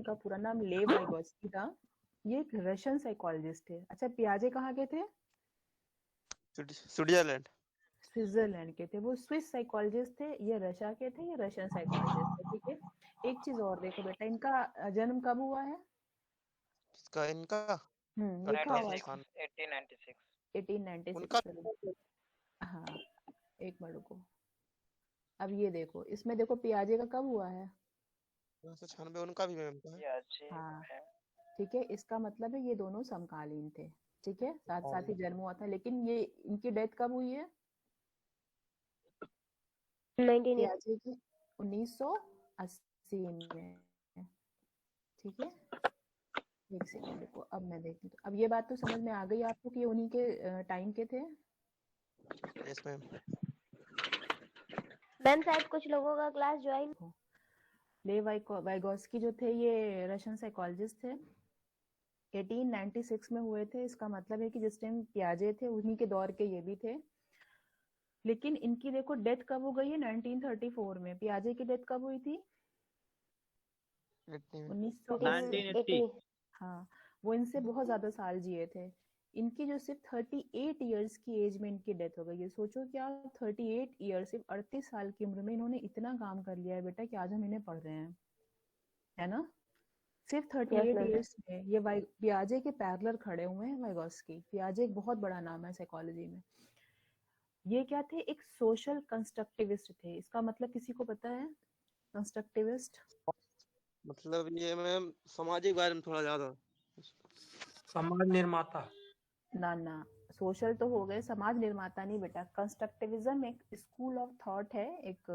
इनका पूरा नाम लेव वाइगोत्स्की था। ये एक रशियन साइकोलॉजिस्ट थे। अच्छा, पियाजे कहाँ के थे? स्विट्जरलैंड। स्विट्जरलैंड के थे। वो स्विस साइकोलॉजिस्ट थे, ये रशिया के थे, ये रशियन साइकोलॉजिस्ट थे। ठीक है, एक चीज और देखो बेटा, इनका जन्म कब हुआ है? इसका इनका लिखा हुआ है 1896 उनका 1896। हाँ, एक मिनट रुको। अब ये देखो, इसमें देखो पियाजे का कब हुआ है? 1996 उनका भी मैम का है। हाँ, ठीक है, इसका मतलब है ये दोनों समकालीन थे। ठीक है, साथ साथ ही जन्म हुआ था। लेकिन ये इनकी डेथ कब हुई है? 1980 पियाजे की 1980 में। ठीक है, एक सेकंड रुको, अब मैं देखती हूँ। अब ये बात तो समझ में आ गई आपको कि ये उन्हीं के टाइम के थे। Yes ma'am. मैम शायद कुछ लोगों का क्लास ज्वाइन लेव वाइगोत्स्की जो थे ये रशियन साइकोलॉजिस्ट थे, 1896 में हुए थे। इसका मतलब है कि जिस टाइम पियाजे थे उन्हीं के दौर के ये भी थे। लेकिन इनकी देखो डेथ कब हो गई है? 1934 में। पियाजे की डेथ कब हुई थी? 1980 हाँ, वो इनसे बहुत ज्यादा साल जिए थे। इनकी जो सिर्फ 38 इयर्स की एज में इनकी डेथ हो गई है। सोचो क्या, 38 ईयर, सिर्फ 38 साल की उम्र में इन्होंने इतना काम कर लिया है बेटा कि आज हम इन्हें पढ़ रहे हैं, है ना? सिर्फ 38 इयर्स में ये पियाजे के पैरेलल खड़े हुए हैं वाइगोत्स्की। पियाजे एक बहुत बड़ा नाम है साइकोलॉजी में। ये क्या थे? एक सोशल कंस्ट्रक्टिविस्ट थे। इसका मतलब किसी को पता है कंस्ट्रक्टिविस्ट? मतलब ये मैम सामाजिक बारे में थोड़ा ज्यादा। समाज निर्माता। ना, सोशल तो हो गए, समाज निर्माता नहीं बेटा। कंस्ट्रक्टिविज्म एक स्कूल ऑफ थॉट है, एक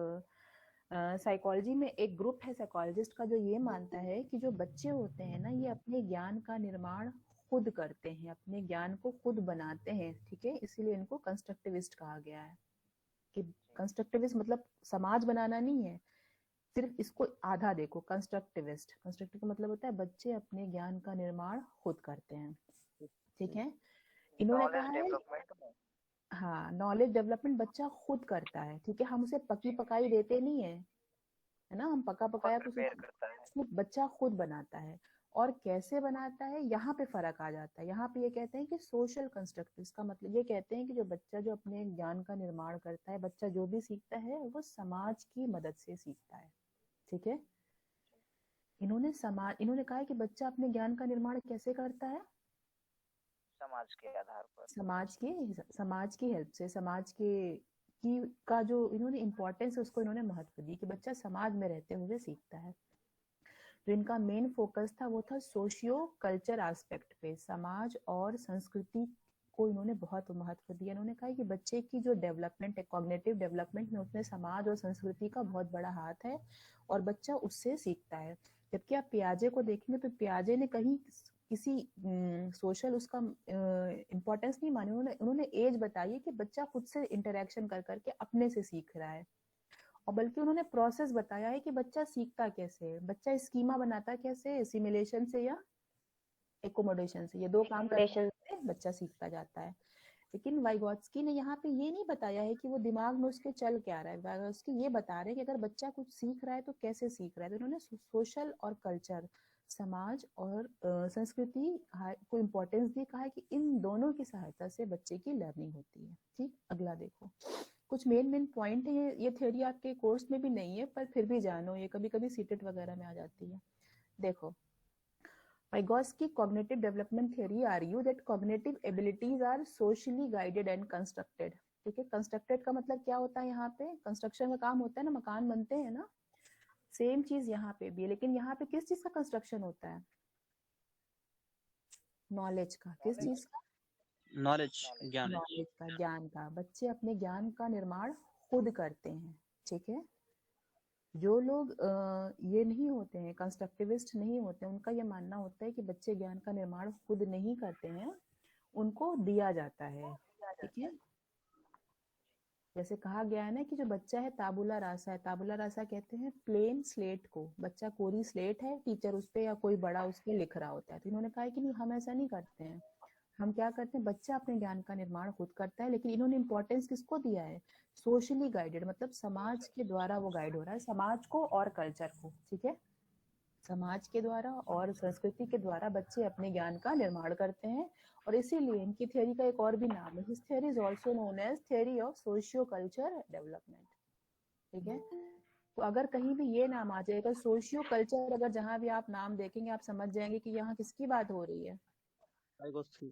साइकोलॉजी में एक ग्रुप है साइकोलॉजिस्ट का जो ये मानता है कि जो बच्चे होते हैं ना, ये अपने ज्ञान का निर्माण खुद करते हैं, अपने ज्ञान को खुद बनाते हैं। ठीक है, इसीलिए इनको कंस्ट्रक्टिविस्ट कहा गया है। कि कंस्ट्रक्टिविस्ट मतलब समाज बनाना नहीं है, सिर्फ इसको आधा देखो। कंस्ट्रक्टिविस्ट, कंस्ट्रक्टिव का मतलब होता है बच्चे अपने ज्ञान का निर्माण खुद करते हैं। ठीक है, इन्होंने कहा है हाँ, नॉलेज डेवलपमेंट बच्चा खुद करता है। ठीक है, हम उसे पकी पकाई देते नहीं है ना, हम पका पकाया कुछ बच्चा खुद बनाता है। और कैसे बनाता है, यहाँ पे फर्क आ जाता है। यहाँ पे ये कहते हैं कि सोशल कंस्ट्रक्टिव का मतलब ये कहते हैं कि जो बच्चा जो अपने ज्ञान का निर्माण करता है, बच्चा जो भी सीखता है वो समाज की मदद से सीखता है। ठीक है, इन्होंने कहा है कि बच्चा अपने ज्ञान का निर्माण कैसे करता है? समाज के आधार पर, समाज की हेल्प से, समाज के की का जो इन्होंने इम्पोर्टेंस है उसको इन्होंने महत्व दी कि बच्चा समाज में रहते हुए सीखता है। जो इनका मेन फोकस था वो था सोशियो कल्चर एस्पेक्ट पे, समाज और संस्कृति को इन्होंने बहुत महत्व दिया। इन्होंने कहा कि बच्चे की जो डेवलपमेंट है, कॉग्निटिव डेवलपमेंट में, उसमें समाज और संस्कृति का बहुत बड़ा हाथ है और बच्चा उससे सीखता है। जबकि आप पियाजे को देखेंगे तो पियाजे ने कहीं किसी सोशल उसका इम्पोर्टेंस नहीं मानी। उन्होंने एज बताई है कि बच्चा खुद से इंटरेक्शन कर करके अपने से सीख रहा है, और बल्कि उन्होंने प्रोसेस बताया है कि बच्चा सीखता कैसे है, बच्चा स्कीमा बनाता कैसे, सिमुलेशन से या एकोमोडेशन से। ये दो काम करके बच्चा सीखता जाता है। लेकिन वाइगोत्स्की ने यहाँ पे ये नहीं बताया है कि वो दिमाग में उसके चल क्या रहा है। वाइगोत्स्की ये बता रहे हैं कि अगर बच्चा कुछ सीख रहा है तो कैसे सीख रहा है। तो उन्होंने सोशल और कल्चर, समाज और संस्कृति को इम्पोर्टेंस दी। कहा है कि इन दोनों की सहायता से बच्चे की लर्निंग होती है। ठीक, अगला देखो, कुछ मेन पॉइंट है। ये थ्योरी आपके कोर्स में भी नहीं है पर फिर भी जानो, ये कभी कभी सीटेट वगैरह में आ जाती है। देखो, Vygotsky cognitive development theory argue that cognitive abilities are socially guided and constructed। ठीक है, कंस्ट्रक्टेड का मतलब क्या होता है? यहाँ पे कंस्ट्रक्शन का काम होता है ना, मकान बनते हैं ना, सेम चीज यहाँ पे भी है। लेकिन यहाँ पे किस चीज का कंस्ट्रक्शन होता है? नॉलेज का। किस चीज का? नॉलेज, ज्ञान। नॉलेज का, ज्ञान का। बच्चे अपने ज्ञान का निर्माण खुद करते हैं। ठीक है, जो लोग ये नहीं होते हैं, कंस्ट्रक्टिविस्ट नहीं होते हैं, उनका ये मानना होता है कि बच्चे ज्ञान का निर्माण खुद नहीं करते हैं, उनको दिया जाता है। ठीक है, जैसे कहा गया है ना कि जो बच्चा है ताबुला रासा है। ताबुला रासा कहते हैं प्लेन स्लेट को। बच्चा कोरी स्लेट है, टीचर उस पे या कोई बड़ा उस पे लिख रहा होता है। तो इन्होंने कहा है कि नहीं, हम ऐसा नहीं करते हैं। हम क्या करते हैं, बच्चा अपने ज्ञान का निर्माण खुद करता है। लेकिन इन्होंने इंपॉर्टेंस किसको दिया है? सोशली गाइडेड, मतलब समाज के द्वारा वो गाइड हो रहा है, समाज को और कल्चर को। ठीक है, समाज के द्वारा और संस्कृति के द्वारा बच्चे अपने ज्ञान का निर्माण करते हैं, और इसीलिए इनकी थ्योरी का एक और भी नाम है, this theory is also known as theory of socio culture development. ठीक है, तो अगर कहीं भी ये नाम आ जाएगा सोशियो कल्चर, अगर जहां भी आप नाम देखेंगे आप समझ जाएंगे कि यहाँ किसकी बात हो रही है, वाइगोस्की।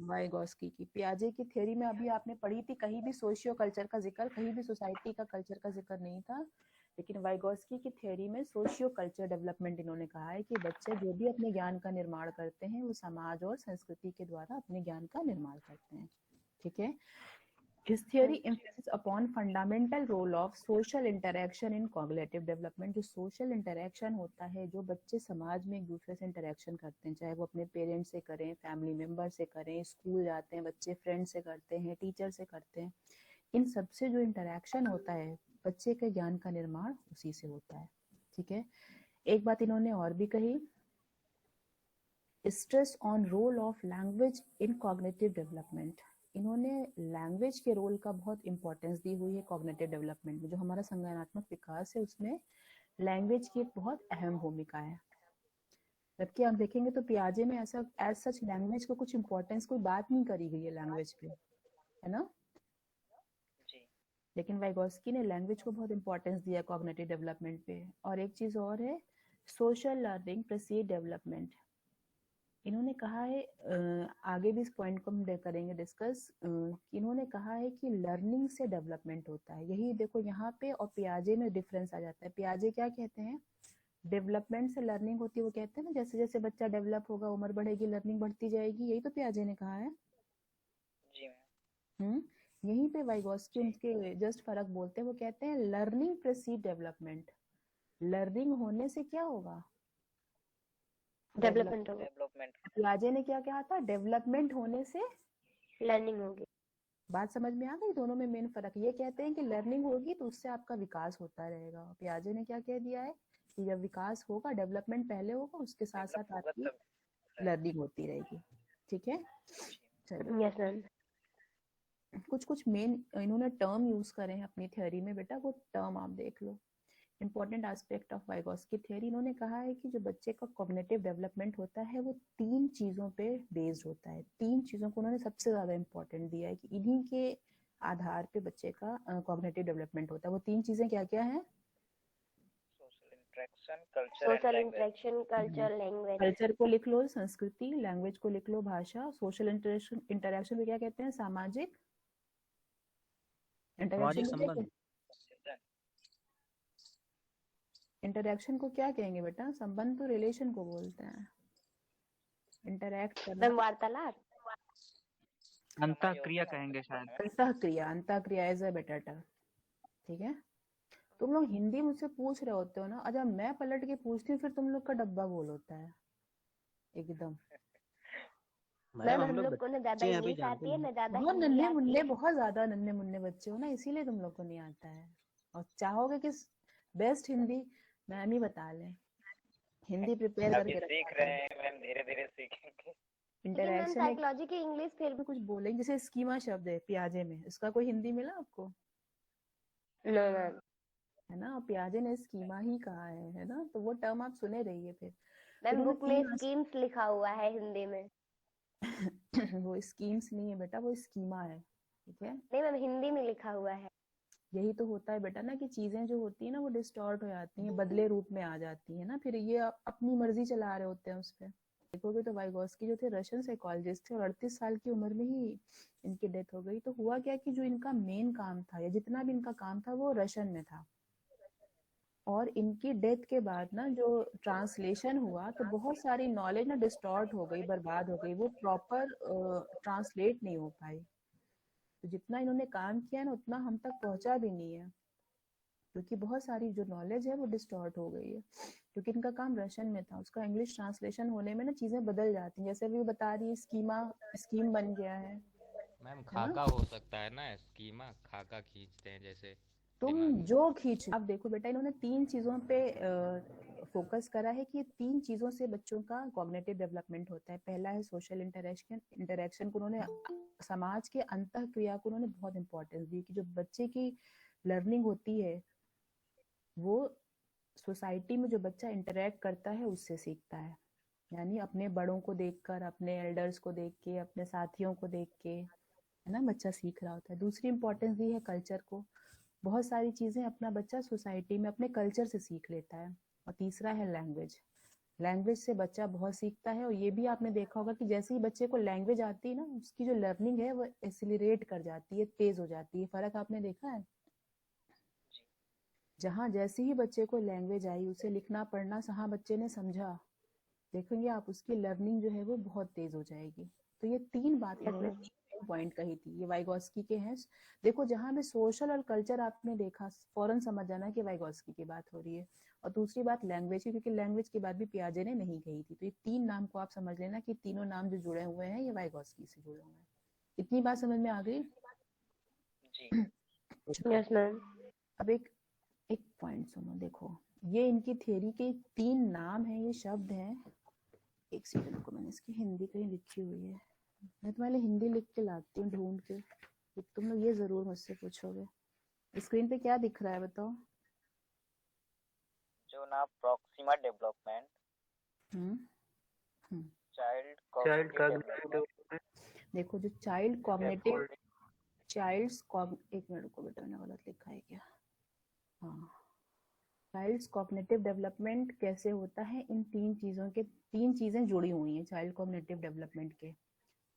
वाइगोस्की की। पियाजे की थ्योरी में अभी आपने पढ़ी थी, कहीं भी सोशियो कल्चर का जिक्र, कहीं भी सोसाइटी का कल्चर का जिक्र नहीं था, लेकिन वाइगोस्की की थ्योरी में सोशियो कल्चर डेवलपमेंट इन्होंने कहा है कि बच्चे जो भी अपने ज्ञान का निर्माण करते हैं वो समाज और संस्कृति के द्वारा अपने ज्ञान का निर्माण करते हैं। ठीक है, His theory emphasizes upon fundamental role of social interaction in cognitive development। जो social interaction होता है, जो बच्चे समाज में एक दूसरे से interaction करते हैं, चाहे वो अपने पेरेंट्स से करें, फैमिली मेंबर से करें, स्कूल जाते हैं बच्चे, फ्रेंड से करते हैं, टीचर से करते हैं, इन सबसे जो इंटरेक्शन होता है बच्चे के ज्ञान का निर्माण उसी से होता है। ठीक है, एक बात इन्होंने और भी कही, stress on roll of language in cognitive development. इन्होंने लैंग्वेज के रोल का बहुत इंपॉर्टेंस दी हुई है कॉग्निटिव डेवलपमेंट में। जो हमारा संज्ञानात्मक विकास है उसमें लैंग्वेज की एक बहुत अहम भूमिका है। जबकि आप देखेंगे तो पियाजे में ऐसा एज सच लैंग्वेज को कुछ इंपॉर्टेंस, कोई बात नहीं करी गई है लैंग्वेज पे, है ना, जी। लेकिन वाइगोस्की ने लैंग्वेज को बहुत इंपॉर्टेंस दिया कॉग्निटिव डेवलपमेंट पे। और एक चीज और है, सोशल लर्निंग प्रीसीड डेवलपमेंट। इन्होंने कहा है, आगे भी इस पॉइंट को हम करेंगे डिस्कस, इन्होंने कहा है कि लर्निंग से डेवलपमेंट होता है। यही देखो यहाँ पे और पियाजे में डिफरेंस आ जाता है। पियाजे क्या कहते हैं, डेवलपमेंट से लर्निंग होती है, वो कहते हैं ना जैसे जैसे बच्चा डेवलप होगा, उम्र बढ़ेगी, लर्निंग बढ़ती जाएगी, यही तो पियाजे ने कहा है। जी मैम। यहीं पे वाइगोस्की उनके जस्ट फर्क बोलते हैं, वो कहते हैं लर्निंग प्रीसीड डेवलपमेंट। लर्निंग होने से क्या होगा, डेवलपमेंट होगा। डेवलपमेंट। पियाजे ने क्या कहा था, डेवलपमेंट होने से लर्निंग होगी। बात समझ में आ गई, दोनों में मेन फर्क। ये कहते हैं कि लर्निंग होगी तो उससे आपका विकास होता रहेगा। पियाजे ने क्या कह दिया है कि जब विकास होगा, डेवलपमेंट पहले होगा, उसके साथ साथ आपकी लर्निंग होती रहेगी। ठीक है, चलो यस मैम। कुछ कुछ मेन इन्होंने टर्म यूज करे हैं अपनी थ्योरी में, बेटा वो टर्म आप देख लो। Important aspect of Vygotsky theory, इन्होंने कहा है कि जो बच्चे का कॉग्निटिव डेवलपमेंट होता है वो 3 चीजों पे बेस्ड होता है। 3 चीजों को उन्होंने सबसे ज्यादा इंपॉर्टेंट दिया है कि इन्हीं के आधार पे बच्चे का कॉग्निटिव डेवलपमेंट होता है। वो 3 चीजें क्या क्या है, social interaction, culture, language. Culture को लिख लो संस्कृति, लैंग्वेज को लिख लो भाषा, सोशल इंटरेक्शन को क्या कहते हैं, सामाजिक इंटरेक्शन। इंटरेक्शन को क्या कहेंगे बेटा, संबंध तो रिलेशन को बोलते हैं, इंटरेक्ट करना, वार्तालाप, अंतःक्रिया कहेंगे शायद। अंतःक्रिया इज अ बेटर टर्म। ठीक है, तुम लोग हिंदी मुझसे पूछ रहे होते हो ना, जब मैं पलट के पूछती हूँ फिर तुम लोग का डब्बा गोल होता है एकदम। मैम हम लोग को ना ज्यादा इंग्लिश आती है ना ज्यादा बहुत हिंदी नन्हे आती मुन्ने, है। बहुत ज्यादा नन्हे मुन्ने बच्चे हो ना, इसीलिए तुम लोग को नहीं आता है। और चाहोगे कि बेस्ट हिंदी मैम ही बता लें, हिंदी प्रिपेयर करके सीख रहे हैं मैम, धीरे धीरे सीखेंगे। इंटरेक्शन साइकोलॉजी की इंग्लिश फिर भी कुछ बोलेंगे, जैसे स्कीमा शब्द है पियाजे में, इसका कोई हिंदी मिला आपको? No ma'am. है ना, और पियाजे ने स्कीमा ही कहा है ना, तो वो टर्म आप सुने रहिए फिर। मैम बुक में स्कीम्स लिखा हुआ है हिंदी में। वो स्कीम्स नहीं है बेटा, वो स्कीमा है। ठीक है, नहीं मैम हिंदी में लिखा हुआ है। यही तो होता है बेटा ना कि चीजें जो होती है ना वो डिस्टॉर्ट हो जाती हैं, बदले रूप में आ जाती है ना, फिर ये अपनी मर्जी चला रहे होते हैं उस पर। देखोगे तो वाइगोस्की जो थे रशियन साइकोलॉजिस्ट थे और 38 साल की उम्र में ही इनकी डेथ हो गई। तो हुआ क्या कि जो इनका मेन काम था या जितना भी इनका काम था वो रशियन में था, और इनकी डेथ के बाद ना जो ट्रांसलेशन हुआ तो बहुत सारी नॉलेज ना डिस्टॉर्ट हो गई, बर्बाद हो गई, वो प्रॉपर ट्रांसलेट नहीं हो पाई। तो जितना इन्होंने काम किया ना उतना हम तक पहुंचा भी नहीं है, क्योंकि बहुत सारी जो नॉलेज है वो डिस्टॉर्ट हो गई है, क्योंकि इनका काम रशियन में था। उसका इंग्लिश ट्रांसलेशन होने में ना चीजें बदल जाती हैं, जैसे अभी बता रही स्कीम बन गया है। मैम खाका हो सकता है ना, स्कीमा खाका खींचते हैं जैसे। तुम जो खींच, अब देखो बेटा इन्होंने 3 चीजों पे फोकस करा है कि 3 चीजों से बच्चों का कॉग्निटिव डेवलपमेंट होता है। पहला है सोशल इंटरेक्शन को उन्होंने, समाज के अंतःक्रिया को उन्होंने बहुत इंपॉर्टेंस दी कि जो बच्चे की लर्निंग होती है वो सोसाइटी में जो बच्चा इंटरेक्ट करता है उससे सीखता है, यानी अपने बड़ों को देखकर, अपने एल्डर्स को देख के, अपने साथियों को देख के, है ना, बच्चा सीख रहा होता है। दूसरी इंपॉर्टेंस दी है कल्चर को, बहुत सारी चीजें अपना बच्चा सोसाइटी में अपने कल्चर से सीख लेता है। और तीसरा है लैंग्वेज, लैंग्वेज से बच्चा बहुत सीखता है। और ये भी आपने देखा होगा कि जैसे ही बच्चे को लैंग्वेज आती है ना, उसकी जो लर्निंग है वो एक्सिलरेट कर जाती है, तेज हो जाती है। फर्क आपने देखा है? जहाँ जैसे ही बच्चे को लैंग्वेज आई, उसे लिखना पढ़ना जहाँ बच्चे ने समझा, देखेंगे आप उसकी लर्निंग जो है वो बहुत तेज हो जाएगी। तो ये तीन बातें पॉइंट कही थी, ये वाइगोस्की के हैं। देखो जहां में सोशल और कल्चर आपने देखा, फौरन समझ जाना कि वाइगोस्की की बात हो रही है। और दूसरी बात लैंग्वेज की, क्योंकि लैंग्वेज की बात भी पियाजे ने नहीं कही थी। तो ये तीन नाम को आप समझ लेना कि तीनों नाम जो जुड़े हुए हैं ये वाइगोस्की से जुड़े हुए हैं। इतनी बात समझ में आ गई? जी यस मैम। अब एक पॉइंट सुनो, देखो ये इनकी थ्योरी के तीन नाम है, ये शब्द हैं। एक सेकंड को, मैंने इसकी हिंदी कहीं लिखी हुई है, मैं तुम्हारे लिए हिंदी लिख के लाती हूँ ढूंढ के, तुम लोग ये जरूर मुझसे पूछोगे। स्क्रीन पे क्या दिख रहा है बताओ? जो ना Proxima development, child cognitive development. देखो जो चाइल्ड कॉग्निटिव, एक मिनट को बेटा, मैंने गलत लिखा है क्या? हाँ, चाइल्ड्स कॉग्निटिव डेवलपमेंट कैसे होता है, इन तीन चीजों के, तीन चीजें जुड़ी हुई हैं चाइल्ड कॉग्निटिव डेवलपमेंट के,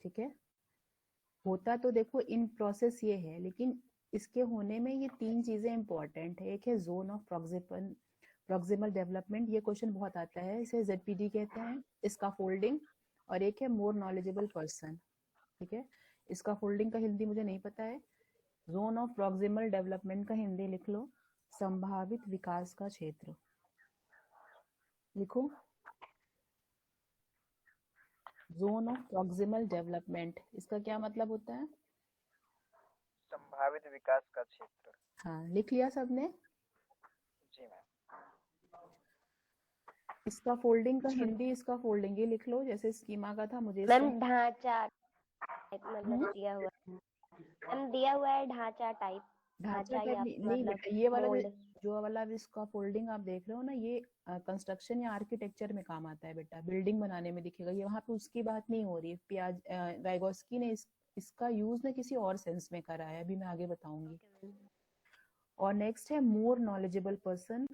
ठीक है। होता तो देखो इन प्रोसेस ये है, लेकिन इसके होने में ये तीन चीजें इंपॉर्टेंट है। एक है जोन ऑफ प्रॉक्सिमल डेवलपमेंट, ये क्वेश्चन बहुत आता है, इसे ZPD कहते हैं, इसका फोल्डिंग। और एक है मोर नॉलेजेबल पर्सन, ठीक है। इसका फोल्डिंग का हिंदी मुझे नहीं पता है। जोन ऑफ प्रॉक्सिमल डेवलपमेंट का हिंदी लिख लो, संभावित विकास का क्षेत्र। लिखो जोन ऑफ प्रॉक्सिमल डेवलपमेंट, इसका क्या मतलब होता है? संभावित विकास का क्षेत्र। हाँ, लिख लिया सबने? जी मैम। इसका फोल्डिंग का हिंदी, इसका फोल्डिंग ये लिख लो जैसे स्कीमा का था। मुझे मैम ढांचा मतलब दिया हुआ है, मैम दिया हुआ है ढांचा टाइप, ढांचा या नहीं मतलब बेटा, ये वाला मोल्ड। जो वाला इसका फोल्डिंग आप देख रहे हो ना, ये कंस्ट्रक्शन या आर्किटेक्चर में काम आता है बेटा, बिल्डिंग बनाने में दिखेगा। ये वहां पे उसकी बात नहीं हो रही है। वाइगोस्की ने इसका यूज ना किसी और सेंस में करा है, अभी मैं आगे बताऊंगी। और नेक्स्ट है मोर नॉलेजेबल पर्सन,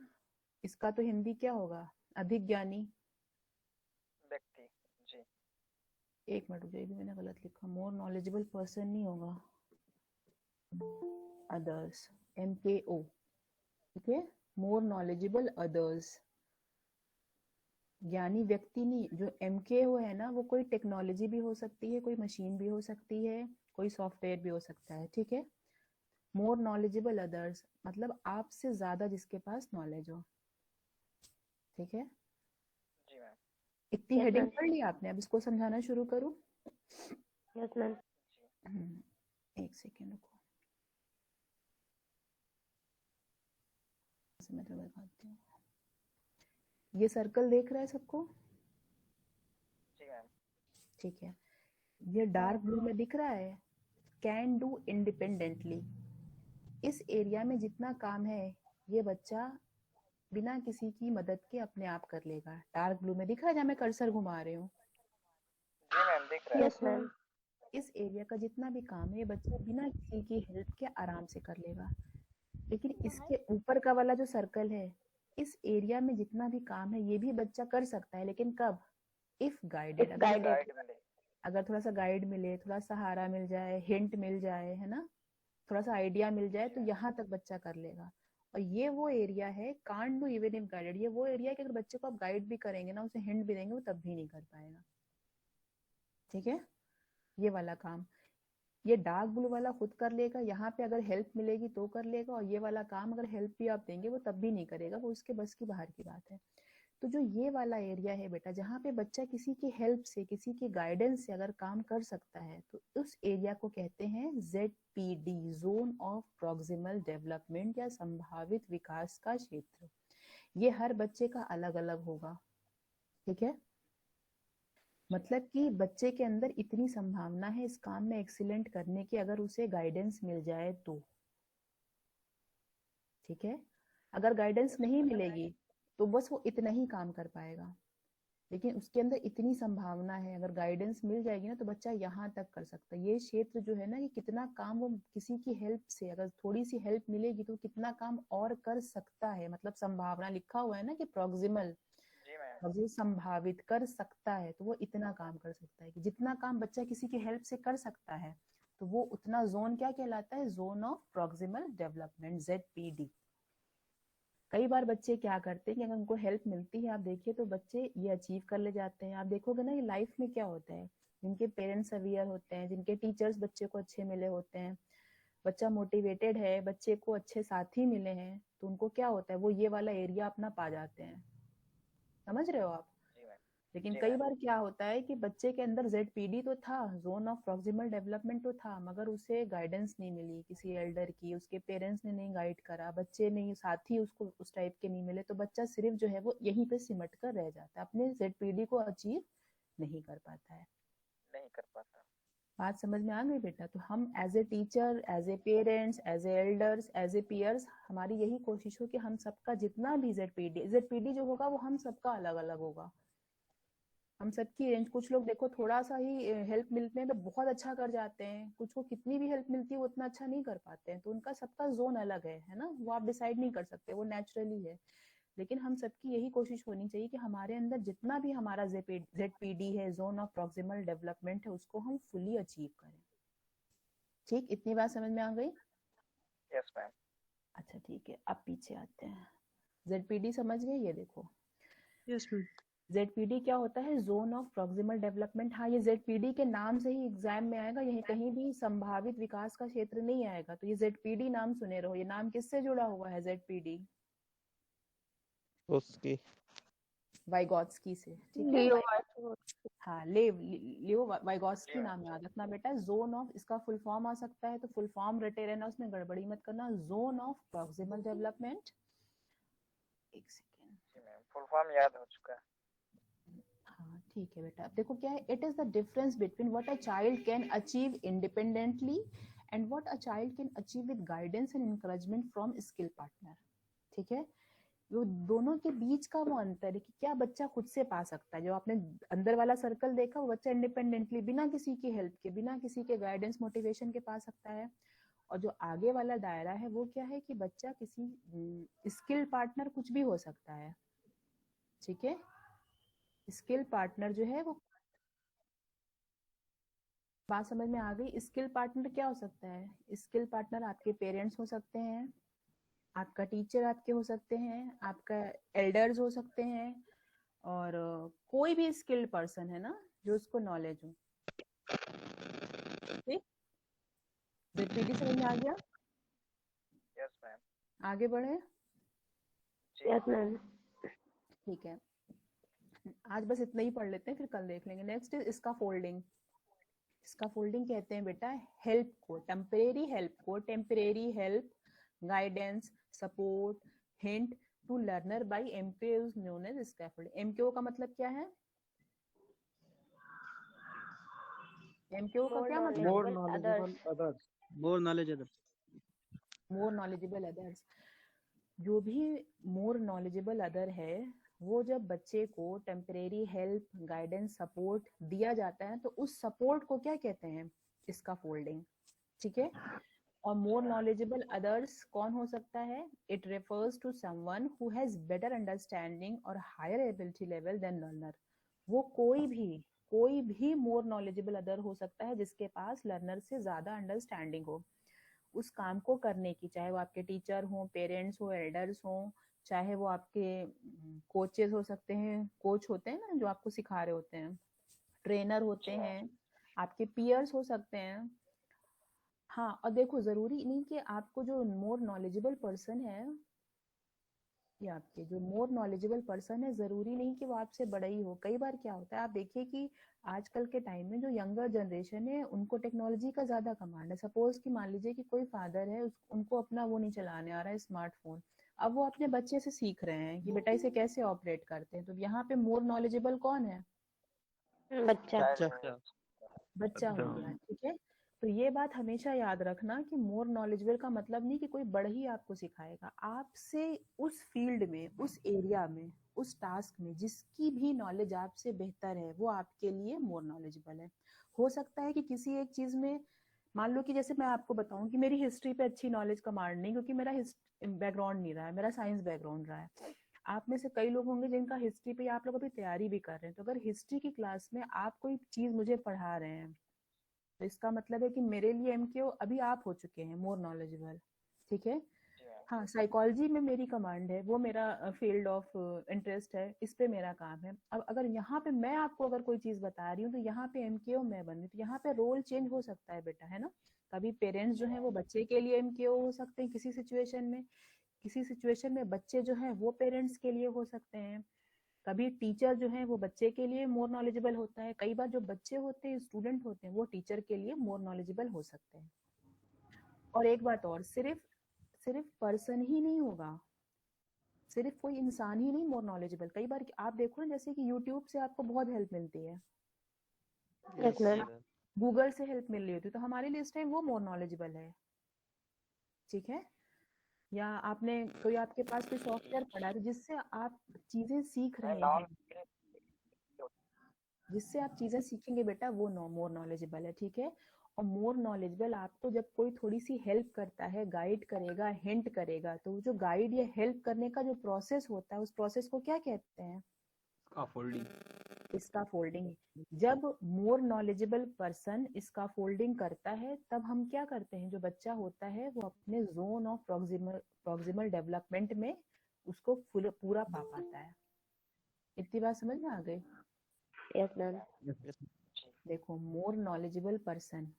इसका तो हिंदी क्या होगा? अधिक ज्ञानी व्यक्ति। जी एक मिनट रुको, ये भी मैंने गलत लिखा, मोर नॉलेजेबल पर्सन नहीं होगा, अदर्स, MKO, ठीक है, मोर नॉलेजेबल अदर्स, ज्ञानी व्यक्ति नहीं। जो MKO है ना, वो कोई टेक्नोलॉजी भी हो सकती है, कोई मशीन भी हो सकती है, कोई सॉफ्टवेयर भी हो सकता है, ठीक है। मोर नॉलेजेबल अदर्स मतलब आपसे ज्यादा जिसके पास नॉलेज हो, ठीक है। जी मैम। इतनी हेडिंग पढ़ ली आपने, अब इसको समझाना शुरू करूं? Yes ma'am. एक सेकेंड रुको, मैं तो दिखाती हूँ। ये सर्कल देख रहा है सबको? जी मैम। ठीक है, ये डार्क ब्लू में दिख रहा है, कैन डू इंडिपेंडेंटली। इस एरिया में जितना काम है ये बच्चा बिना किसी की मदद के अपने आप कर लेगा। डार्क ब्लू में दिख रहा है जहाँ मैं कर्सर घुमा रही हूँ? जी मैम दिख रहा है। Yes ma'am. इस एरिया का जितना भी काम है ये बच्चा बिना किसी की हेल्प के आराम से कर लेगा। लेकिन इसके ऊपर का वाला जो सर्कल है, इस एरिया में जितना भी काम है ये भी बच्चा कर सकता है, लेकिन कब? इफ गाइडेड, अगर थोड़ा सा गाइड मिले, थोड़ा सहारा मिल जाए, हिंट मिल जाए, है ना, थोड़ा सा आइडिया मिल जाए, तो यहाँ तक बच्चा कर लेगा। और ये वो एरिया है can't do even if guided, ये वो एरिया है कि अगर बच्चे को आप गाइड भी करेंगे ना, उसे हिंट भी देंगे, वो तब भी नहीं कर पाएगा, ठीक है। ये वाला काम ये डार्क ब्लू वाला खुद कर लेगा, यहाँ पे अगर हेल्प मिलेगी तो कर लेगा, और ये वाला काम अगर हेल्प भी आप देंगे वो तब भी नहीं करेगा, वो उसके बस की बाहर की बात है। तो जो ये वाला एरिया है बेटा, जहाँ पे बच्चा किसी की हेल्प से, किसी की गाइडेंस से अगर काम कर सकता है, तो उस एरिया को कहते हैं ZPD, zone of proximal development, या संभावित विकास का क्षेत्र। ये हर बच्चे का अलग अलग होगा, ठीक है। मतलब कि बच्चे के अंदर इतनी संभावना है इस काम में एक्सीलेंट करने की, अगर उसे गाइडेंस मिल जाए तो, ठीक है। अगर गाइडेंस नहीं मिलेगी तो बस वो इतना ही काम कर पाएगा, लेकिन उसके अंदर इतनी संभावना है, अगर गाइडेंस मिल जाएगी ना तो बच्चा यहाँ तक कर सकता है। ये क्षेत्र जो है ना, ये कितना काम वो किसी की हेल्प से, अगर थोड़ी सी हेल्प मिलेगी तो कितना काम और कर सकता है। मतलब संभावना लिखा हुआ है ना कि प्रॉक्सिमल, जी मैम। अब ये संभावित कर सकता है, तो वो इतना काम कर सकता है कि जितना काम बच्चा किसी की हेल्प से कर सकता है तो वो उतना जोन क्या कहलाता है, zone of proximal development, ZPD। कई बार बच्चे क्या करते हैं कि अगर उनको हेल्प मिलती है, आप देखिए तो बच्चे ये अचीव कर ले जाते हैं। आप देखोगे ना, ये लाइफ में क्या होता है, जिनके पेरेंट्स अवेयर होते हैं, जिनके टीचर्स बच्चे को अच्छे मिले होते हैं, बच्चा मोटिवेटेड है, बच्चे को अच्छे साथी मिले हैं, तो उनको क्या होता है, वो ये वाला एरिया अपना पा जाते हैं। समझ रहे हो आप? जी मैम। लेकिन जी कई मैम। बार क्या होता है कि बच्चे के अंदर ZPD तो था, जोन ऑफ प्रॉक्सिमल डेवलपमेंट तो था, मगर उसे गाइडेंस नहीं मिली किसी एल्डर की, उसके पेरेंट्स ने नहीं गाइड करा, बच्चे ने साथी उसको उस टाइप के नहीं मिले, तो बच्चा सिर्फ जो है वो यहीं पे सिमट कर रह जाता है, अपने ZPD को अचीव नहीं कर पाता है। नहीं कर पाता। बात समझ में आ गई बेटा? तो हम as a teacher, as a parents, as a elders, as a peers, हमारी यही कोशिश हो कि हम सबका जितना भी ZPD जो होगा वो हम सबका अलग अलग होगा, हम सबकी रेंज। कुछ लोग देखो थोड़ा सा ही हेल्प मिलते हैं तो बहुत अच्छा कर जाते हैं, कुछ को कितनी भी हेल्प मिलती है वो उतना अच्छा नहीं कर पाते हैं, तो उनका सबका जोन अलग है ना, वो आप डिसाइड नहीं कर सकते, वो नेचुरली है। लेकिन हम सबकी यही कोशिश होनी चाहिए कि हमारे अंदर जितना भी हमारा ZPD है, जोन ऑफ प्रॉक्सिमल डेवलपमेंट है, उसको हम फुली अचीव करें। ठीक, इतनी बात समझ में आ गई? Yes ma'am. अच्छा ठीक है, अब पीछे आते हैं। ZPD समझ गए? ये देखो यस मैम। ZPD क्या होता है, जोन ऑफ प्रॉक्सिमल डेवलपमेंट। हाँ, ये ZPD के नाम से ही एग्जाम में आएगा, यही कहीं भी संभावित विकास का क्षेत्र नहीं आएगा, तो ये ZPD नाम सुने रहो। ये नाम किससे जुड़ा हुआ है ZPD? उसकी वाइगॉत्स्की से, ठीक है। हाँ, लियो वाइगॉत्स्की जी नाम मैम। याद रखना बेटा। जोन ऑफ, इसका फुल फॉर्म आ सकता है, तो फुल फॉर्म रटे रहना, उसमें गड़बड़ी मत करना। जोन ऑफ प्रॉक्सिमल डेवलपमेंट, एक सेकेंड। जी मैम, फुल फॉर्म याद हो चुका है। हाँ ठीक है बेटा, अब देखो क्या है, it is the difference between what a child can achieve independently and what a child can achieve with guidance and encouragement from skill partner. ठीक है, वो दोनों के बीच का वो अंतर है कि क्या बच्चा खुद से पा सकता है। जो आपने अंदर वाला सर्कल देखा, वो बच्चा इंडिपेंडेंटली, बिना किसी की हेल्प के, बिना किसी के गाइडेंस मोटिवेशन के पा सकता है। और जो आगे वाला दायरा है वो क्या है कि बच्चा किसी स्किल पार्टनर, कुछ भी हो सकता है। ठीक है, स्किल पार्टनर जो है वो, बात समझ में आ गई? स्किल पार्टनर क्या हो सकता है? स्किल पार्टनर आपके पेरेंट्स हो सकते हैं, आपका टीचर आपके हो सकते हैं, आपका एल्डर्स हो सकते हैं, और कोई भी स्किल्ड पर्सन है ना जो उसको नॉलेज हो। ठीक, ZPD समझ में आ गया? Yes ma'am. आगे बढ़े? जी यस मैम। ठीक है, आज बस इतना ही पढ़ लेते हैं, फिर कल देख लेंगे। नेक्स्ट इज इसका फोल्डिंग। इसका फोल्डिंग कहते हैं बेटा हेल्प को, temporary help, guidance, support, hint to learner by MKO is known as scaffolding. MKO का मतलब क्या है? MKO का क्या मतलब? More knowledgeable others. More knowledge others. More knowledgeable others. जो भी मोर नॉलेजेबल अदर है, वो जब बच्चे को टेम्परेरी हेल्प, गाइडेंस, सपोर्ट दिया जाता है, तो उस सपोर्ट को क्या कहते हैं? इसका फोल्डिंग। ठीक है, और मोर नॉलेजेबल अदर्स कौन हो सकता है? It refers to someone who has better understanding और higher ability level than learner. वो कोई भी मोर नॉलेजेबल अदर हो सकता है जिसके पास लर्नर से ज्यादा अंडरस्टैंडिंग हो उस काम को करने की, चाहे वो आपके टीचर हो, पेरेंट्स हो, एल्डर्स हो, चाहे वो आपके कोचेस हो सकते हैं, कोच होते हैं ना जो आपको सिखा रहे होते हैं, ट्रेनर होते हैं, आपके पीयर्स हो सकते हैं। हाँ, और देखो जरूरी नहीं कि आपको जो मोर नॉलेजेबल पर्सन है, ये आपके जो मोर नॉलेजेबल पर्सन है, जरूरी नहीं कि वो आपसे बड़ा ही हो। कई बार क्या होता है, आप देखिए कि आजकल के टाइम में जो यंगर जनरेशन है उनको टेक्नोलॉजी का ज्यादा कमांड है। सपोज कि मान लीजिए कि कोई फादर है, उनको अपना वो नहीं चलाने आ रहा है, स्मार्टफोन। अब वो अपने बच्चे से सीख रहे हैं कि बेटा इसे कैसे ऑपरेट करते हैं, तो यहाँ पे मोर नॉलेजेबल कौन है? बच्चा। चाइल्ड। बच्चा हो गया। ठीक है, तो ये बात हमेशा याद रखना कि मोर नॉलेजेबल का मतलब नहीं कि कोई बढ़ ही आपको सिखाएगा, आपसे उस फील्ड में, उस एरिया में, उस टास्क में जिसकी भी नॉलेज आपसे बेहतर है वो आपके लिए मोर नॉलेजेबल है। हो सकता है कि किसी एक चीज में, मान लो कि जैसे मैं आपको बताऊं कि मेरी हिस्ट्री पे अच्छी नॉलेज कमांड नहीं, क्योंकि मेरा बैकग्राउंड नहीं रहा है, मेरा साइंस बैकग्राउंड रहा है। आप में से कई लोग होंगे जिनका हिस्ट्री पे आप लोग अभी तैयारी भी कर रहे हैं, तो अगर हिस्ट्री की क्लास में आप कोई चीज मुझे पढ़ा रहे हैं तो इसका मतलब है कि मेरे लिए एमकेओ अभी आप हो चुके हैं मोर नॉलेजेबल, ठीक है। जी मैम। हाँ, साइकोलॉजी में मेरी कमांड है, वो मेरा फील्ड ऑफ इंटरेस्ट है, इस पे मेरा काम है। अब अगर यहाँ पे मैं आपको अगर कोई चीज बता रही हूँ तो यहाँ पे एमकेओ मैं बन रही, तो यहाँ पे रोल चेंज हो सकता है बेटा, है ना। कभी पेरेंट्स जो है वो बच्चे के लिए एमकेओ हो सकते हैं किसी सिचुएशन में, किसी सिचुएशन में बच्चे जो है वो पेरेंट्स के लिए हो सकते हैं, कभी टीचर जो है वो बच्चे के लिए मोर नॉलेजेबल होता है, कई बार जो बच्चे होते हैं, स्टूडेंट होते हैं, वो टीचर के लिए मोर नॉलेजेबल हो सकते हैं। और एक बात और, सिर्फ पर्सन ही नहीं होगा, सिर्फ कोई इंसान ही नहीं मोर नॉलेजेबल। कई बार आप देखो ना, जैसे कि यूट्यूब से आपको बहुत हेल्प मिलती है, यस मैम। गूगल से हेल्प मिल रही होती है, तो हमारे लिए इस टाइम वो मोर नॉलेजेबल है, ठीक है। या आपने कोई, आपके पास कोई सॉफ्टवेयर पड़ा है तो जिससे आप चीजें सीख रहे नॉन हैं, जिससे आप चीजें सीखेंगे बेटा, वो मोर नॉलेजेबल है, ठीक है। और मोर नॉलेजेबल आपको जब कोई थोड़ी सी हेल्प करता है, गाइड करेगा, हिंट करेगा, तो जो गाइड या हेल्प करने का जो प्रोसेस होता है, उस प्रोसेस को क्या कहते हैं? इसका फोल्डिंग। जब मोर नॉलेजेबल पर्सन इसका फोल्डिंग करता है, तब हम क्या करते हैं, जो बच्चा होता है वो अपने जोन ऑफ प्रॉक्सिमल डेवलपमेंट में उसको पूरा पा पाता है। इतनी बात समझ में आ गई? Yes ma'am. देखो, मोर नॉलेजेबल पर्सन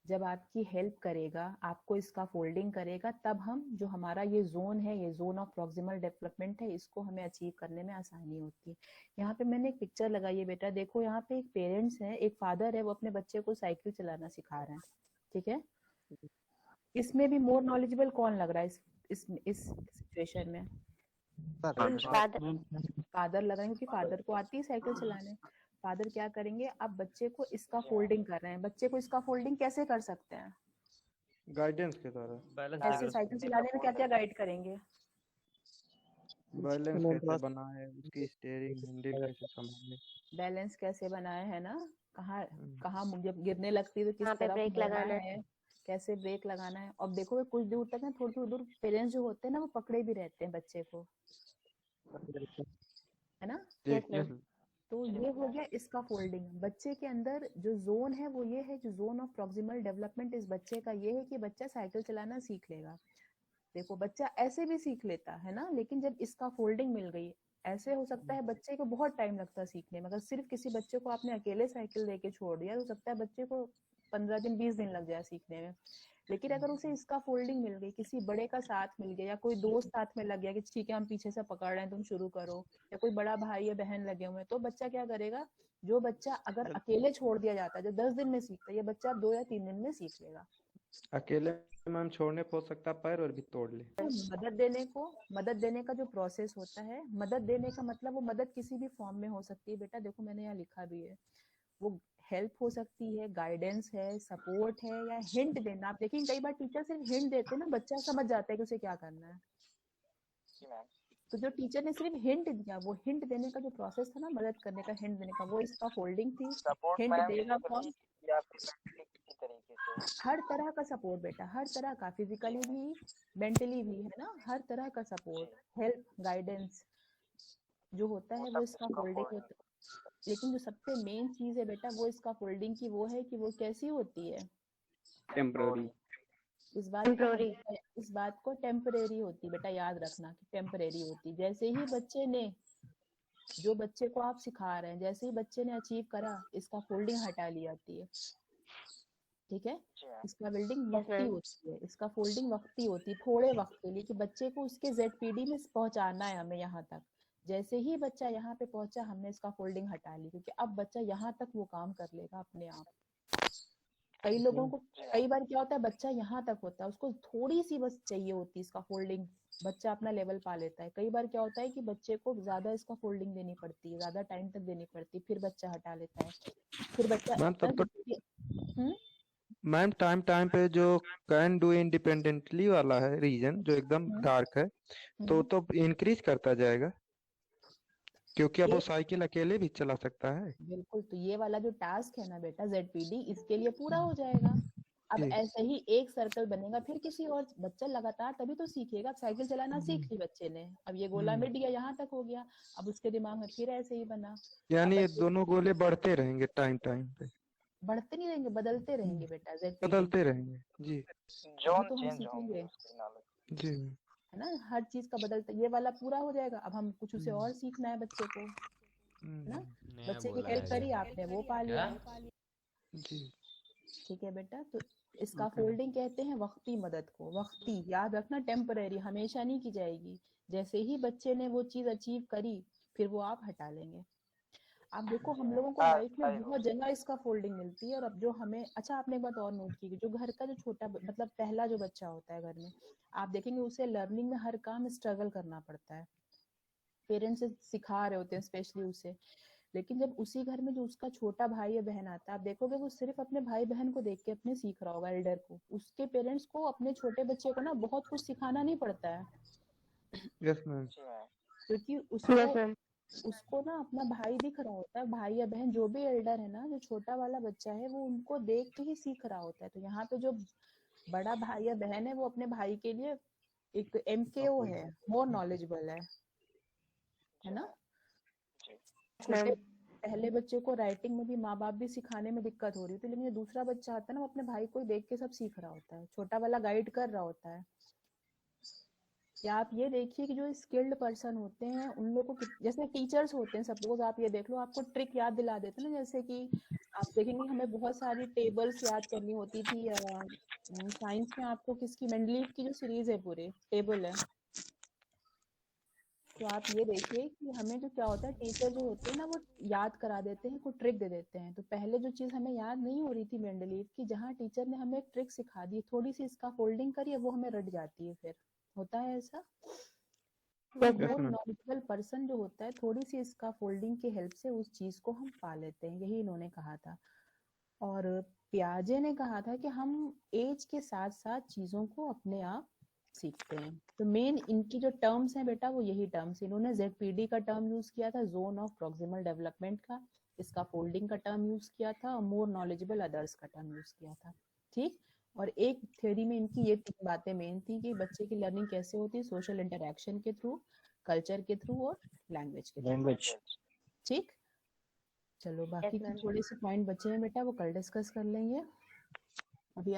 जब आपकी हेल्प करेगा, आपको इसका फोल्डिंग करेगा, तब हम, जो हमारा ये जोन है, ये जोन ऑफ प्रॉक्सिमल डेवलपमेंट है, इसको हमें अचीव करने में आसानी होती है। यहाँ पे मैंने एक पिक्चर लगाई है बेटा, देखो यहाँ पे एक पेरेंट्स है, एक फादर है, वो अपने बच्चे को साइकिल चलाना सिखा रहे हैं, ठीक है। इसमें भी मोर नॉलेजेबल कौन लग रहा है इस सिचुएशन में? फादर लग रहे हैं, क्योंकि फादर को आती है साइकिल चलाने। फादर क्या करेंगे, अब बच्चे को इसका फोल्डिंग कर रहे हैं। बच्चे को इसका फोल्डिंग कैसे कर सकते हैं? गाइडेंस के द्वारा। कैसे साइकिल चलाने में क्या क्या गाइड करेंगे? बैलेंस कैसे बनाए, उसकी स्टीयरिंग हैंडल कैसे संभाले, बैलेंस कैसे बनाए, है ना। कहाँ कहाँ जब गिरने लगती है तो किस कहाँ पे तरफ ब्रेक मुड़ना लगाना है, कैसे ब्रेक लगाना है। और देखो कुछ दूर तक ना, थोड़ी थोड़ी दूर पेरेंट्स जो होते हैं ना, वो पकड़े भी रहते हैं बच्चे को, है ना। Yes ma'am. तो ये हो गया इसका फोल्डिंग। बच्चे के अंदर जो जोन है वो ये है, जो जोन ऑफ प्रॉक्सिमल डेवलपमेंट इस बच्चे का ये है कि बच्चा साइकिल चलाना सीख लेगा। देखो, बच्चा ऐसे भी सीख लेता है ना, लेकिन जब इसका फोल्डिंग मिल गई, ऐसे हो सकता है बच्चे को बहुत टाइम लगता है सीखने में। अगर सिर्फ किसी बच्चे को आपने अकेले साइकिल देके छोड़ दिया, तो हो सकता है बच्चे को 15 दिन 20 दिन लग जाए सीखने में। लेकिन अगर उसे इसका फोल्डिंग मिल गई, किसी बड़े का साथ मिल गया, या कोई दोस्त साथ में लग गया कि ठीक है हम पीछे से पकड़ रहे हैं तुम शुरू करो, या कोई बड़ा भाई या बहन लगे हुए, तो बच्चा क्या करेगा, जो बच्चा अगर अकेले छोड़ दिया जाता है, जो 10 दिन में सीखता है, ये बच्चा 2 या 3 दिन में सीख लेगा। अकेले मैम छोड़ने पे हो सकता है पैर और भी तोड़ ले। मदद देने का जो प्रोसेस होता है, मदद देने का मतलब वो मदद किसी भी फॉर्म में हो सकती है बेटा। देखो मैंने यहाँ लिखा भी है, वो हेल्प हो सकती है, गाइडेंस है, सपोर्ट है, या हिंट देना। आप देखिए कई बार टीचर सिर्फ हिंट देते हैं ना, बच्चा समझ जाता है कि उसे क्या करना है। जी मैम। तो जो टीचर ने सिर्फ हिंट दिया, वो हिंट देने का जो प्रोसेस था ना, मदद करने का, हिंट देने का, वो इसका फोल्डिंग थी। सपोर्ट हिंट मैम देगा कौन? या फिजिकली किसी तरीके से? हर तरह का सपोर्ट बेटा, हर तरह का, फिजिकली भी, मेंटली भी, है ना, हर तरह का सपोर्ट, हेल्प, गाइडेंस जो होता है वो इसका फोल्डिंग होता है। लेकिन जो सबसे मेन चीज है बेटा, वो इसका फोल्डिंग की, वो है कि वो कैसी होती है, टेम्पररी। इस बात को टेम्परेरी होती है बेटा, याद रखना कि टेम्परेरी होती। जैसे ही बच्चे ने, जो बच्चे को आप सिखा रहे हैं, जैसे ही बच्चे ने अचीव करा, इसका फोल्डिंग हटा ली जाती है, ठीक है। इसका बिल्डिंग वक्ती होती है, इसका फोल्डिंग वक्ती होती है, थोड़े वक्त के लिए, कि बच्चे को उसके ZPD में पहुंचाना है हमें यहाँ तक। जैसे ही बच्चा यहाँ पे पहुंचा, हमने इसका फोल्डिंग हटा ली, क्योंकि अब बच्चा यहाँ तक वो काम कर लेगा अपने आप। कई लोगों को, कई बार क्या होता है, बच्चा यहाँ तक होता है, उसको थोड़ी सी बस चाहिए होती है इसका फोल्डिंग, बच्चा अपना लेवल पा लेता है। कई बार क्या होता है कि बच्चे को ज्यादा इसका फोल्डिंग देनी पड़ती है, ज्यादा टाइम तक देनी पड़ती है, फिर बच्चा हटा लेता है, फिर बच्चा मैम टाइम टाइम पे जो कैन डू इंडिपेंडेंटली वाला है रीजन जो एकदम हम्म, डार्क है तो हम्म। इंक्रीज करता जाएगा क्योंकि अब वो ये साइकिल अकेले भी चला सकता है। बिल्कुल, तो ये वाला जो टास्क है ना बेटा ZPD, इसके लिए पूरा हो जाएगा। अब जी ऐसे ही एक सर्कल बनेगा, फिर किसी और बच्चा लगातार तभी तो सीखेगा। अब साइकिल चलाना सीख ली बच्चे ने, अब ये गोला हम्म, मिट गया, यहाँ तक हो गया, अब उसके दिमाग में फिर ऐसे ही बना। अब यानी ये बच्चे दोनों गोले बढ़ते रहेंगे टाइम टाइम पे। बढ़ते नहीं रहेंगे, बदलते रहेंगे बेटा ZPD, बदलते रहेंगे जी। तभी जोन तो हम चेंज होंगे सीखेंगे, उसकी नॉलेज। जी है ना। हर चीज का बदलता, ये वाला पूरा हो जाएगा, अब हम कुछ उसे और सीखना है बच्चे को, है ना। नया बच्चे की बोला हेल्प है करी ये। आपने, वो पा क्या? लिया। जी ठीक है बेटा, तो इसका फोल्डिंग कहते हैं वक्ती मदद को। वक्ती याद रखना, टेम्परेरी, हमेशा नहीं की जाएगी। जैसे ही बच्चे ने वो चीज अचीव करी, फिर वो आप हटा लेंगे। आप देखो, हम लोगों को लाइफ में बहुत जगह इसका फोल्डिंग मिलती है। और अब जो हमें, अच्छा आपने एक बात और नोट की कि जो घर का जो छोटा मतलब पहला जो बच्चा होता है घर में, आप देखेंगे उसे लर्निंग में हर काम स्ट्रगल करना पड़ता है। पेरेंट्स सिखा रहे होते हैं स्पेशली उसे, लेकिन जब उसी घर में जो उसका छोटा भाई या बहन आता है, आप देखोगे वो सिर्फ अपने भाई बहन को देख के अपने सीख रहा होगा, एल्डर को। उसके पेरेंट्स को अपने छोटे बच्चे को ना बहुत कुछ सिखाना नहीं पड़ता है, यस मैम। जी मैम। क्योंकि उसको ना अपना भाई दिख रहा होता है, भाई या बहन जो भी एल्डर है ना, जो छोटा वाला बच्चा है वो उनको देख के ही सीख रहा होता है। तो यहाँ पे जो बड़ा भाई या बहन है, वो अपने भाई के लिए एक MKO है, मोर नॉलेजेबल है ना। जी छोटे पहले बच्चे को राइटिंग में भी माँ बाप भी सिखाने में दिक्कत हो रही थी, लेकिन ये दूसरा बच्चा आता है ना, वो अपने भाई को देख के सब सीख रहा होता है, छोटा वाला गाइड कर रहा होता है। या आप ये देखिए कि जो स्किल्ड पर्सन होते हैं उन लोगों को, जैसे टीचर्स होते हैं, सपोज आप ये देख लो, आपको ट्रिक याद दिला देते हैं ना, जैसे कि आप देखेंगे हमें बहुत सारी टेबल्स याद करनी होती थी। साइंस में आपको किसकी, मेंडलीव की जो सीरीज है पूरे टेबल है, तो आप ये देखिए कि हमें जो क्या होता है, टीचर जो होते हैं ना वो याद करा देते हैं, कोई ट्रिक दे देते हैं। तो पहले जो चीज हमें याद नहीं हो रही थी मेंडलीव की, जहाँ टीचर ने हमें एक ट्रिक सिखा दी, थोड़ी सी इसका फोल्डिंग करी है, वो हमें रट जाती है, फिर होता है ऐसा। यस मोर मैम। नॉलेजेबल पर्सन जो होता है, थोड़ी सी इसका फोल्डिंग की हेल्प से उस चीज को हम पा लेते हैं, यही इन्होंने कहा था। और पियाजे ने कहा था कि हम एज के साथ साथ चीजों को अपने आप सीखते हैं। तो मेन इनकी जो टर्म्स हैं बेटा, वो यही टर्म्स, इन्होंने ZPD का टर्म यूज किया था, जोन ऑफ प्रॉक्सिमल डेवलपमेंट का, इसका फोल्डिंग का टर्म यूज किया था, और मोर नॉलेजेबल अदर्स का टर्म यूज किया था। ठीक। और एक थ्योरी में इनकी ये 3 बातें मेन थी कि बच्चे की लर्निंग कैसे होती है, सोशल इंटरेक्शन के थ्रू, कल्चर के थ्रू, और लैंग्वेज के थ्रू। ठीक। चलो बाकी के थोड़े से पॉइंट बचे हैं बेटा, वो कल डिस्कस कर लेंगे। अभी